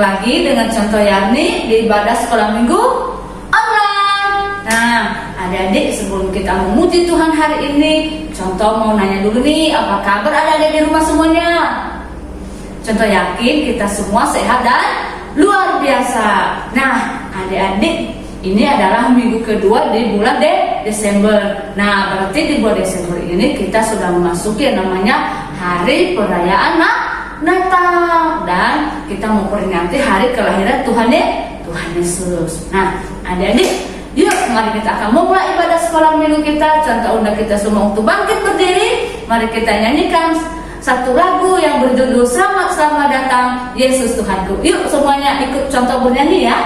lagi dengan contoh Yani di ibadah sekolah minggu online. Nah, adik-adik, sebelum kita memuji Tuhan hari ini, contoh mau nanya dulu nih, apa kabar adik-adik di rumah semuanya? Contoh yakin kita semua sehat dan luar biasa. Nah, adik-adik, ini adalah minggu kedua di bulan Desember. Nah, berarti di bulan Desember ini kita sudah memasuki yang namanya Hari Perayaan Natal, dan kita memperingati hari kelahiran Tuhan Yesus. Nah, adik-adik, yuk mari kita akan memulai ibadah sekolah minggu kita. Contoh undang kita semua untuk bangkit berdiri. Mari kita nyanyikan satu lagu yang berjudul Selamat Selamat Datang Yesus Tuhanku. Yuk semuanya ikut contoh bernyanyi ya.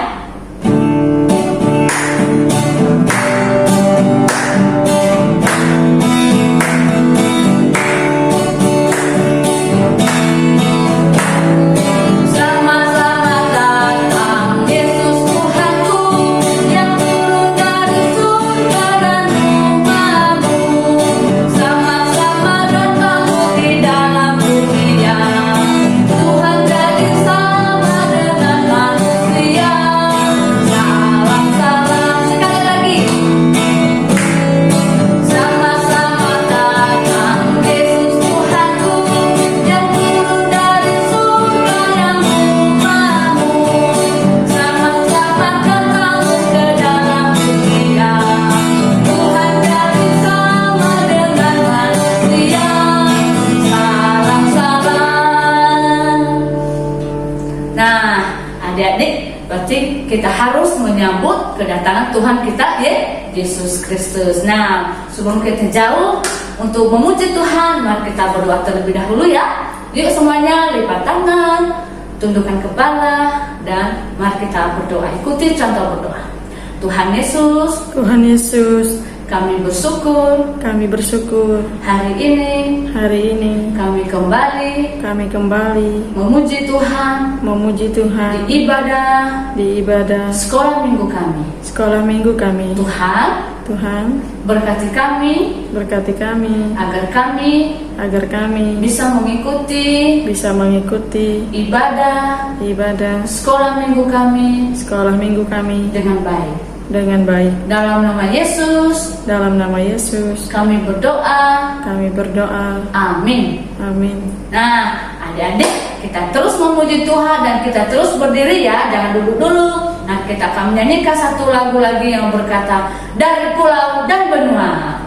Berarti kita harus menyambut kedatangan Tuhan kita Yesus Kristus. Nah, sebelum kita jauh untuk memuji Tuhan, mari kita berdoa terlebih dahulu ya. Yuk semuanya lipat tangan, tundukkan kepala, dan mari kita berdoa. Ikuti contoh berdoa. Tuhan Yesus, kami bersyukur hari ini kami kembali memuji Tuhan di ibadah sekolah minggu kami. Tuhan berkati kami agar kami bisa mengikuti ibadah sekolah minggu kami dengan baik. Dalam nama Yesus kami berdoa. Amin. Nah, adik-adik, kita terus memuji Tuhan dan kita terus berdiri ya, jangan duduk dulu. Nah, kita akan menyanyikan satu lagu lagi yang berkata Dari Pulau dan Benua.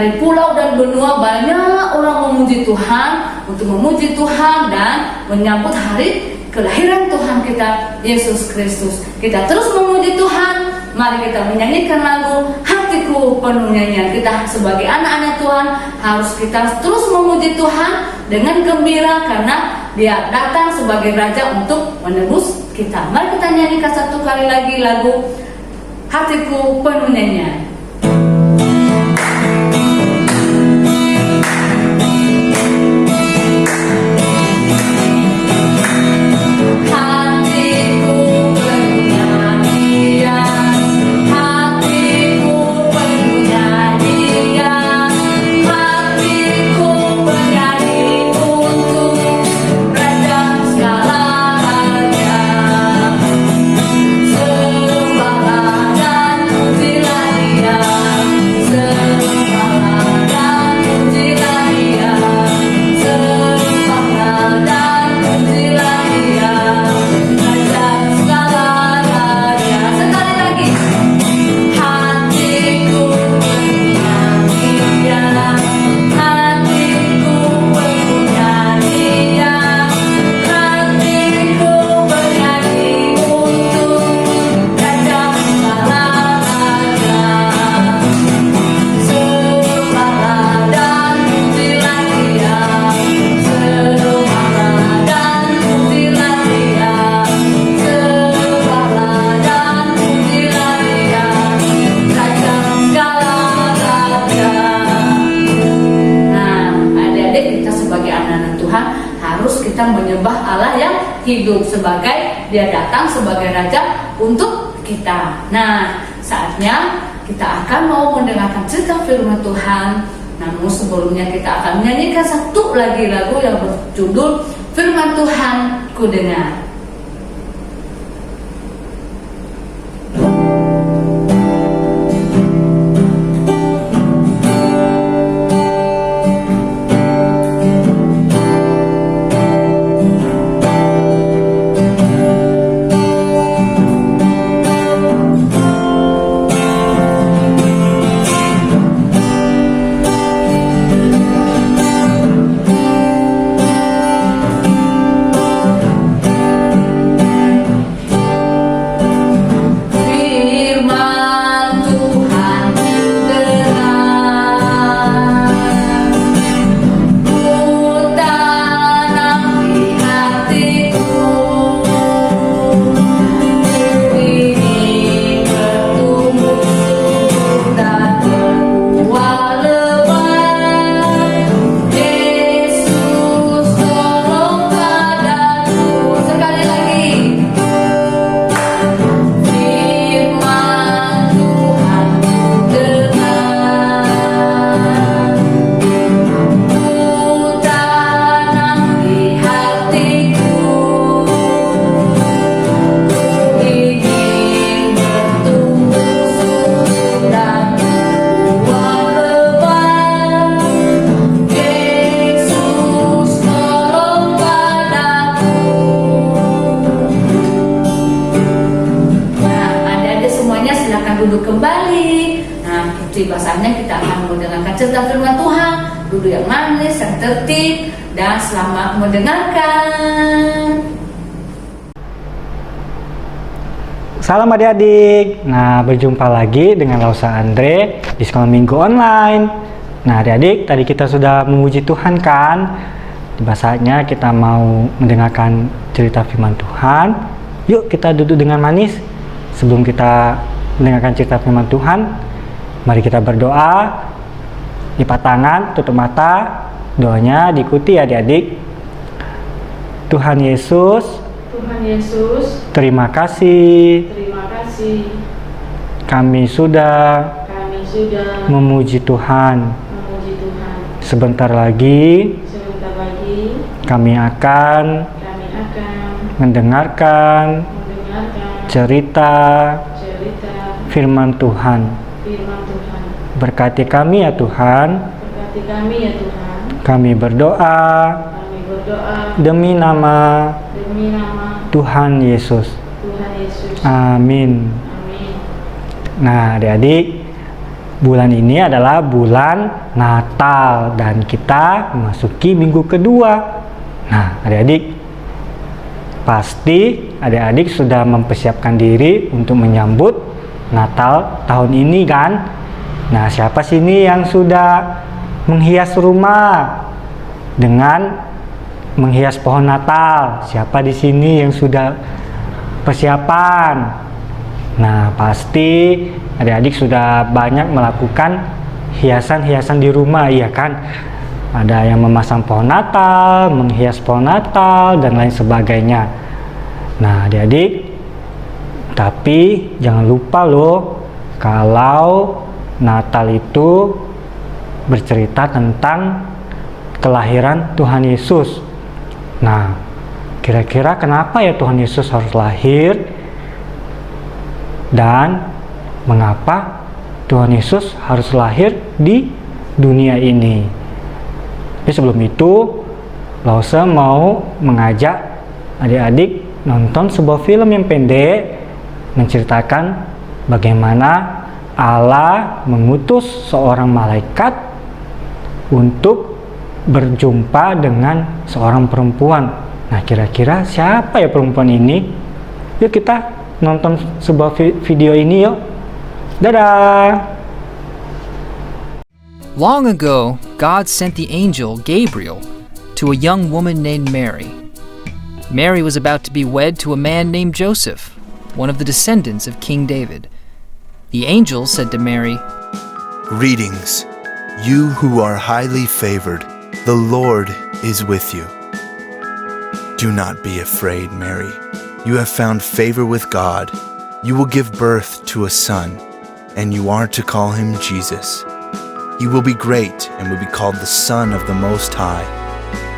dari pulau dan benua banyak orang memuji Tuhan, untuk memuji Tuhan dan menyambut hari kelahiran Tuhan kita Yesus Kristus. Kita terus memuji Tuhan. Mari kita menyanyikan lagu Hatiku hatiku penuh nyanyian. Kita sebagai anak-anak Tuhan harus kita terus memuji Tuhan dengan gembira karena Dia datang sebagai Raja untuk menebus kita. Mari kita nyanyikan satu kali lagi lagu Hatiku Penuh Nyanyian. Menyembah Allah yang hidup sebagai Dia datang sebagai Raja untuk kita. Nah, saatnya kita akan mau mendengarkan cerita firman Tuhan. Namun sebelumnya kita akan menyanyikan satu lagi lagu yang berjudul Firman Tuhan Ku Dengar. Duduk kembali. Nah, seperti bahasanya kita akan mendengarkan cerita firman Tuhan. Duduk yang manis, yang tertib, dan selamat mendengarkan. Salam adik-adik. Nah, berjumpa lagi dengan Lausa Andre di Sekolah Minggu Online. Nah, adik-adik, tadi kita sudah memuji Tuhan kan? Tiba saatnya kita mau mendengarkan cerita firman Tuhan. Yuk kita duduk dengan manis. Sebelum kita mendengarkan cerita firman Tuhan, mari kita berdoa. Lipat tangan, tutup mata. Doanya diikuti adik-adik. Tuhan Yesus, terima kasih. Kami sudah memuji Tuhan. Sebentar lagi kami akan mendengarkan cerita firman Tuhan. Berkati kami ya Tuhan. Kami berdoa demi nama Tuhan Yesus. Amin. Nah, adik-adik, bulan ini adalah bulan Natal dan kita memasuki minggu kedua. Nah, adik-adik, pasti adik-adik sudah mempersiapkan diri untuk menyambut Natal tahun ini kan? Nah, siapa sini yang sudah menghias rumah dengan menghias pohon Natal? Siapa di sini yang sudah persiapan? Nah, pasti adik-adik sudah banyak melakukan hiasan-hiasan di rumah, iya kan? Ada yang memasang pohon Natal, menghias pohon Natal, dan lain sebagainya. Nah, adik-adik, tapi jangan lupa loh, kalau Natal itu bercerita tentang kelahiran Tuhan Yesus. Nah, kira-kira kenapa ya Tuhan Yesus harus lahir? Dan mengapa Tuhan Yesus harus lahir di dunia ini? Tapi sebelum itu, Lause mau mengajak adik-adik nonton sebuah film yang pendek menceritakan bagaimana Allah mengutus seorang malaikat untuk berjumpa dengan seorang perempuan. Nah, kira-kira siapa ya perempuan ini? Yuk kita nonton sebuah video ini yuk. Dadah! Long ago, God sent the angel Gabriel to a young woman named Mary. Mary was about to be wed to a man named Joseph, one of the descendants of King David. The angel said to Mary, Greetings, you who are highly favored. The Lord is with you. Do not be afraid, Mary. You have found favor with God. You will give birth to a son, and you are to call him Jesus. He will be great and will be called the Son of the Most High.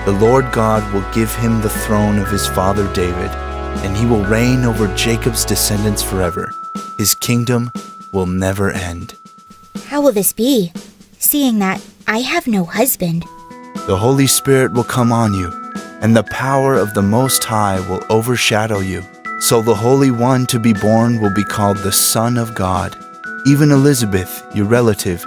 The Lord God will give him the throne of his father David, and he will reign over Jacob's descendants forever. His kingdom will never end. How will this be, seeing that I have no husband? The Holy Spirit will come on you, and the power of the Most High will overshadow you. So the Holy One to be born will be called the Son of God. Even Elizabeth, your relative,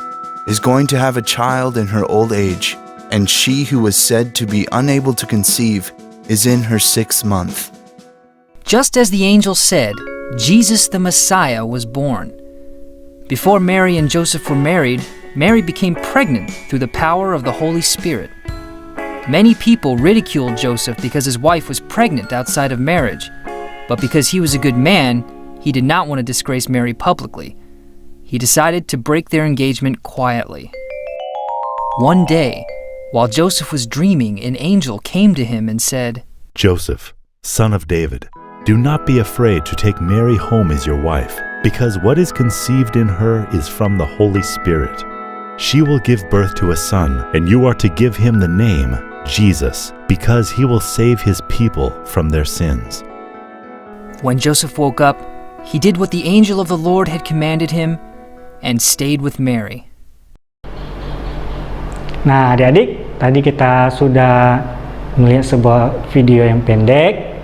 is going to have a child in her old age, and she who was said to be unable to conceive is in her 6th month. just as the angel said, Jesus the Messiah was born. Before Mary and Joseph were married, Mary became pregnant through the power of the Holy Spirit. Many people ridiculed Joseph because his wife was pregnant outside of marriage, but because he was a good man, he did not want to disgrace Mary publicly. He decided to break their engagement quietly. One day, while Joseph was dreaming, an angel came to him and said, Joseph, son of David, do not be afraid to take Mary home as your wife, because what is conceived in her is from the Holy Spirit. She will give birth to a son, and you are to give him the name Jesus, because he will save his people from their sins. When Joseph woke up, he did what the angel of the Lord had commanded him and stayed with Mary. Nah, adik-adik, tadi kita sudah melihat sebuah video yang pendek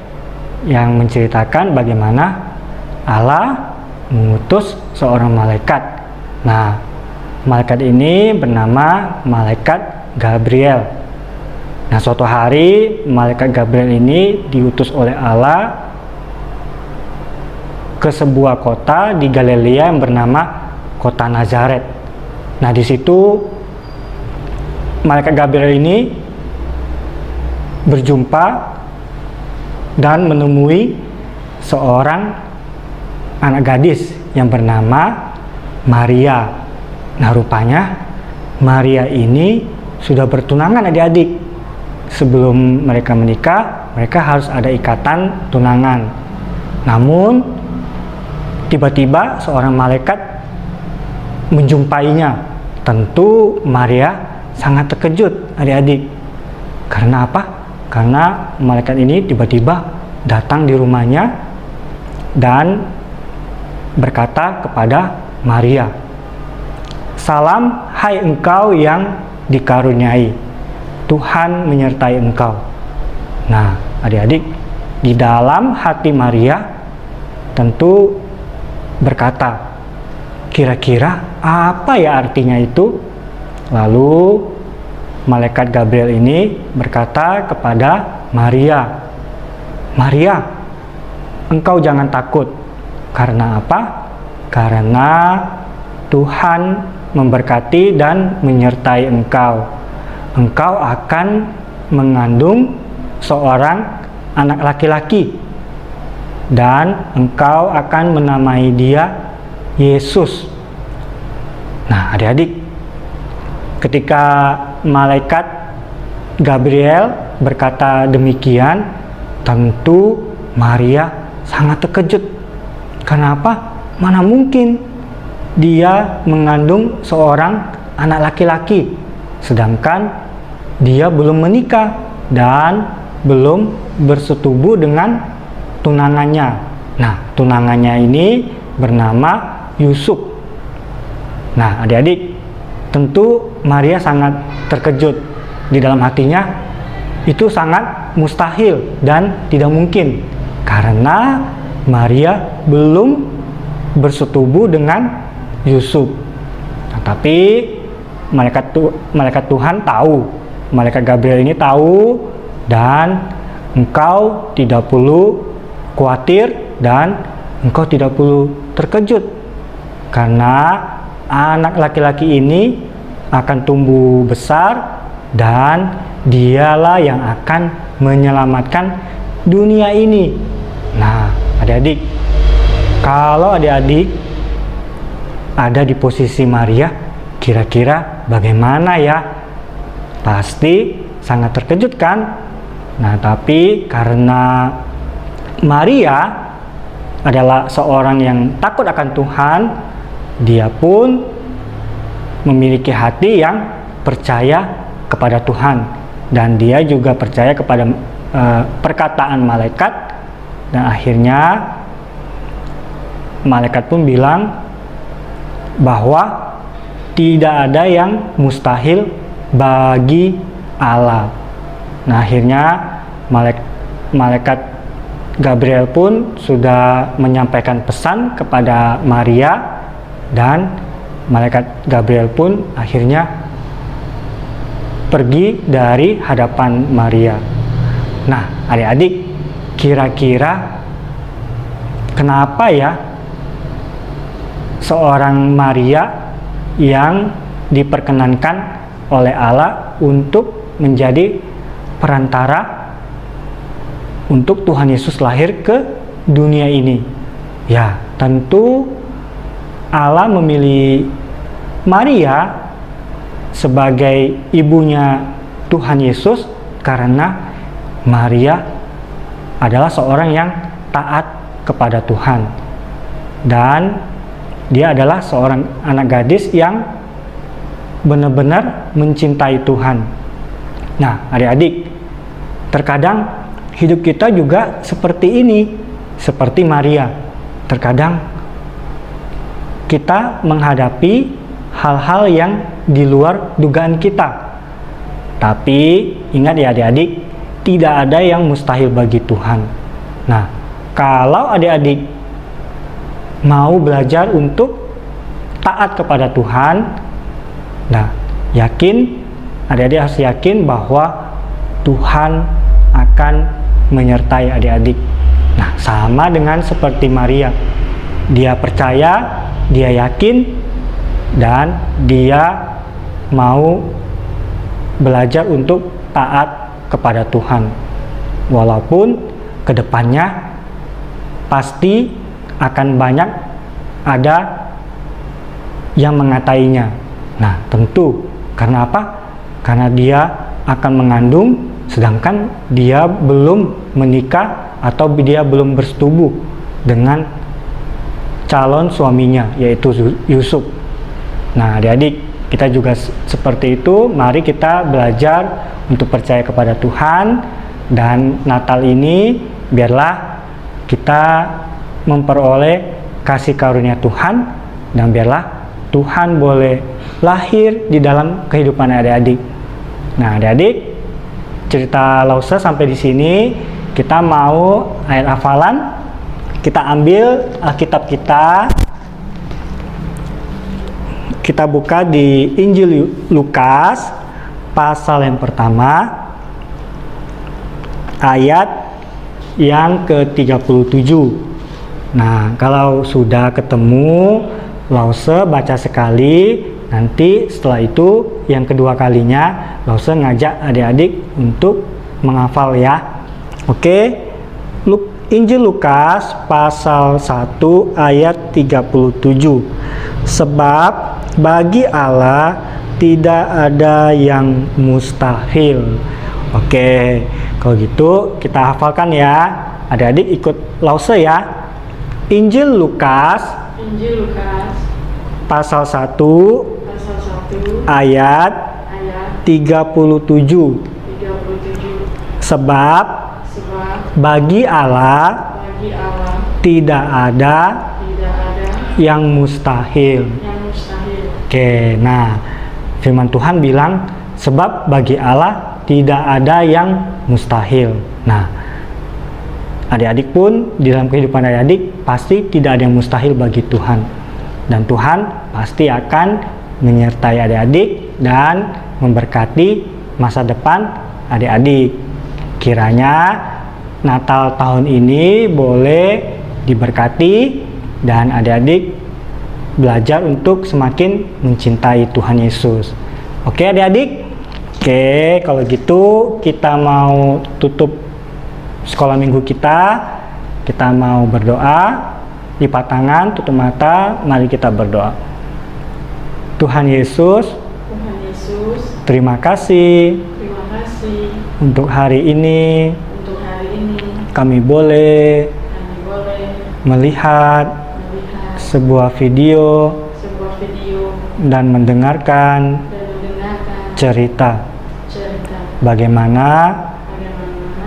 yang menceritakan bagaimana Allah mengutus seorang malaikat. Nah, malaikat ini bernama Malaikat Gabriel. Nah, suatu hari Malaikat Gabriel ini diutus oleh Allah ke sebuah kota di Galilea yang bernama Kota Nazaret. Nah, di situ Malaikat Gabriel ini berjumpa dan menemui seorang anak gadis yang bernama Maria. Nah, rupanya Maria ini sudah bertunangan adik-adik. Sebelum mereka menikah, mereka harus ada ikatan tunangan. Namun, tiba-tiba seorang malaikat menjumpainya. Tentu Maria sangat terkejut adik-adik. Karena apa? Karena malaikat ini tiba-tiba datang di rumahnya dan berkata kepada Maria, "Salam, hai engkau yang dikaruniai, Tuhan menyertai engkau." Nah, adik-adik, di dalam hati Maria tentu berkata, kira-kira apa ya artinya itu? Lalu Malaikat Gabriel ini berkata kepada Maria, "Maria, engkau jangan takut. Karena apa? Karena Tuhan memberkati dan menyertai engkau. Engkau akan mengandung seorang anak laki-laki dan engkau akan menamai dia Yesus. Nah, adik-adik, ketika malaikat Gabriel berkata demikian, tentu Maria sangat terkejut. Kenapa? Mana mungkin dia mengandung seorang anak laki-laki, sedangkan dia belum menikah dan belum bersetubuh dengan tunangannya. Nah, tunangannya ini bernama Yusuf. Nah, adik-adik, tentu Maria sangat terkejut. Di dalam hatinya itu sangat mustahil dan tidak mungkin, karena Maria belum bersetubuh dengan Yusuf. Nah, tapi malaikat Tuhan tahu, malaikat Gabriel ini tahu, dan engkau tidak perlu khawatir dan engkau tidak perlu terkejut, karena anak laki-laki ini akan tumbuh besar dan dialah yang akan menyelamatkan dunia ini. Nah, adik-adik, kalau adik-adik ada di posisi Maria, kira-kira bagaimana ya? Pasti sangat terkejut kan? Nah, tapi karena Maria adalah seorang yang takut akan Tuhan, dia pun memiliki hati yang percaya kepada Tuhan, dan dia juga percaya kepada perkataan malaikat, dan akhirnya malaikat pun bilang bahwa tidak ada yang mustahil bagi Allah. Nah, akhirnya malaikat Gabriel pun sudah menyampaikan pesan kepada Maria, dan malaikat Gabriel pun akhirnya pergi dari hadapan Maria. Nah, adik-adik, kira-kira kenapa ya seorang Maria yang diperkenankan oleh Allah untuk menjadi perantara untuk Tuhan Yesus lahir ke dunia ini? Ya, tentu Allah memilih Maria sebagai ibunya Tuhan Yesus karena Maria adalah seorang yang taat kepada Tuhan, dan dia adalah seorang anak gadis yang benar-benar mencintai Tuhan. Nah, adik-adik, terkadang hidup kita juga seperti ini, seperti Maria. Terkadang kita menghadapi hal-hal yang di luar dugaan kita. Tapi ingat ya adik-adik, tidak ada yang mustahil bagi Tuhan. Nah, kalau adik-adik mau belajar untuk taat kepada Tuhan, nah, adik-adik harus yakin bahwa Tuhan akan menyertai adik-adik. Nah, sama dengan seperti Maria. Dia percaya, dia yakin, dan dia mau belajar untuk taat kepada Tuhan. Walaupun kedepannya pasti akan banyak ada yang mengatainya. Nah, tentu karena apa? Karena dia akan mengandung sedangkan dia belum menikah atau dia belum bersetubuh dengan calon suaminya, yaitu Yusuf. Nah, adik-adik, kita juga seperti itu. Mari kita belajar untuk percaya kepada Tuhan, dan Natal ini biarlah kita memperoleh kasih karunia Tuhan, dan biarlah Tuhan boleh lahir di dalam kehidupan adik-adik. Nah, adik-adik, cerita Lause sampai di sini. Kita mau ayat hafalan. Kita ambil Alkitab kita. Kita buka di Injil Lukas pasal yang pertama, ayat yang ke-37. Nah, kalau sudah ketemu, Lause baca sekali, Nanti setelah itu yang kedua kalinya Lause ngajak adik-adik untuk menghafal ya. Oke. Injil Lukas pasal 1 ayat 37. Sebab bagi Allah tidak ada yang mustahil. Oke, kalau gitu kita hafalkan ya. Adik-adik ikut Lause ya. Injil Lukas pasal 1 ayat 37. Sebab bagi Allah tidak ada yang mustahil. Oke, nah firman Tuhan bilang sebab bagi Allah tidak ada yang mustahil. Nah, adik-adik pun di dalam kehidupan adik-adik pasti tidak ada yang mustahil bagi Tuhan. Dan Tuhan pasti akan menyertai adik-adik dan memberkati masa depan adik-adik. Kiranya Natal tahun ini boleh diberkati dan adik-adik belajar untuk semakin mencintai Tuhan Yesus. Oke adik-adik? Oke, kalau gitu kita mau tutup sekolah minggu kita. Kita mau berdoa. Lipat tangan, tutup mata, mari kita berdoa. Tuhan Yesus, terima kasih untuk hari ini. Kami boleh melihat sebuah video dan mendengarkan cerita bagaimana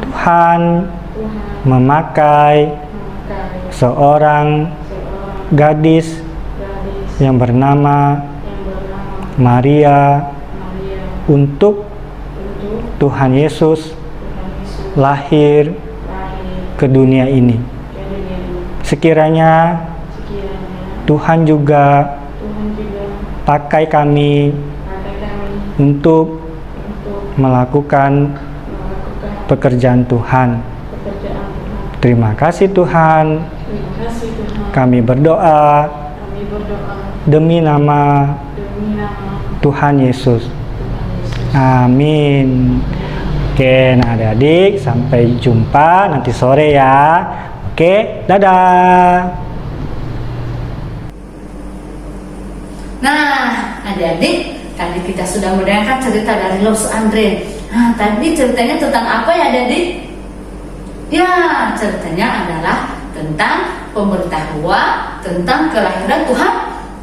Tuhan memakai seorang gadis yang bernama Maria untuk Tuhan Yesus lahir ke dunia ini. Sekiranya Tuhan juga pakai kami untuk melakukan pekerjaan Tuhan. Terima kasih Tuhan. Kami berdoa demi nama Tuhan Yesus. Amin. Oke, nah adik-adik sampai jumpa nanti sore ya. Oke, dadah. Nah, adik-adik, tadi kita sudah mendengarkan cerita dari Lause Andre. Nah, tadi ceritanya tentang apa ya adik-adik? Ya, ceritanya adalah tentang pemberitahuan tentang kelahiran Tuhan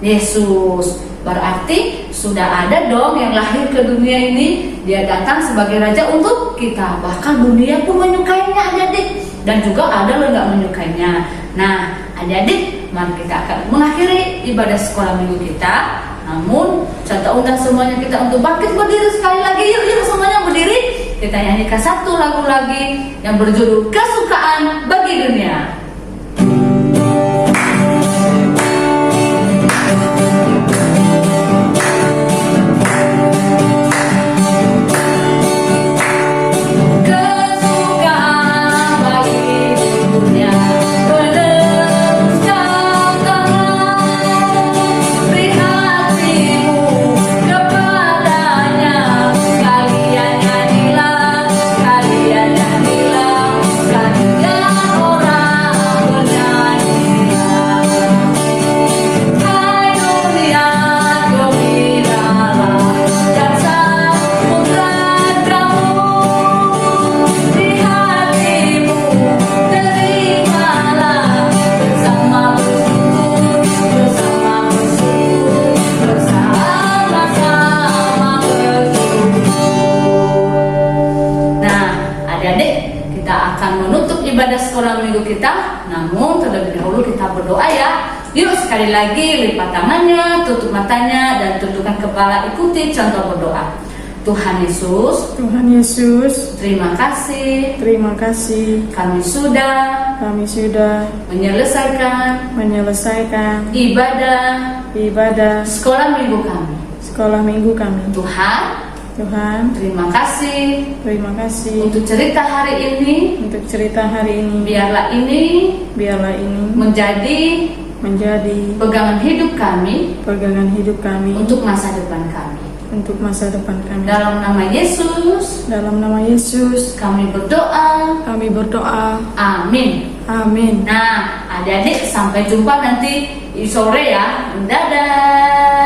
Yesus. Berarti sudah ada dong yang lahir ke dunia ini. Dia datang sebagai raja untuk kita. Bahkan dunia pun menyukainya adik-adik. Dan juga ada yang gak menyukainya. Nah adik-adik, mari kita akan mengakhiri ibadah sekolah minggu kita. Namun saya undang semuanya kita untuk bangkit berdiri sekali lagi. Yuk semuanya berdiri. Kita nyanyikan satu lagu lagi yang berjudul Kesukaan Bagi Dunia. Ibadah sekolah minggu kita, namun terlebih dahulu kita berdoa ya. Yuk sekali lagi lipat tangannya, tutup matanya, dan tundukkan kepala, ikuti contoh berdoa. Tuhan Yesus, terima kasih kami sudah menyelesaikan ibadah sekolah minggu kami. Tuhan, terima kasih untuk cerita hari ini. Biarlah ini menjadi menjadi pegangan hidup kami pegangan hidup kami untuk masa depan kami. untuk masa depan kami. Dalam nama Yesus, Dalam nama Yesus, kami berdoa. kami berdoa. Amin. Amin. Nah, adik-adik sampai jumpa nanti sore ya. Dadah.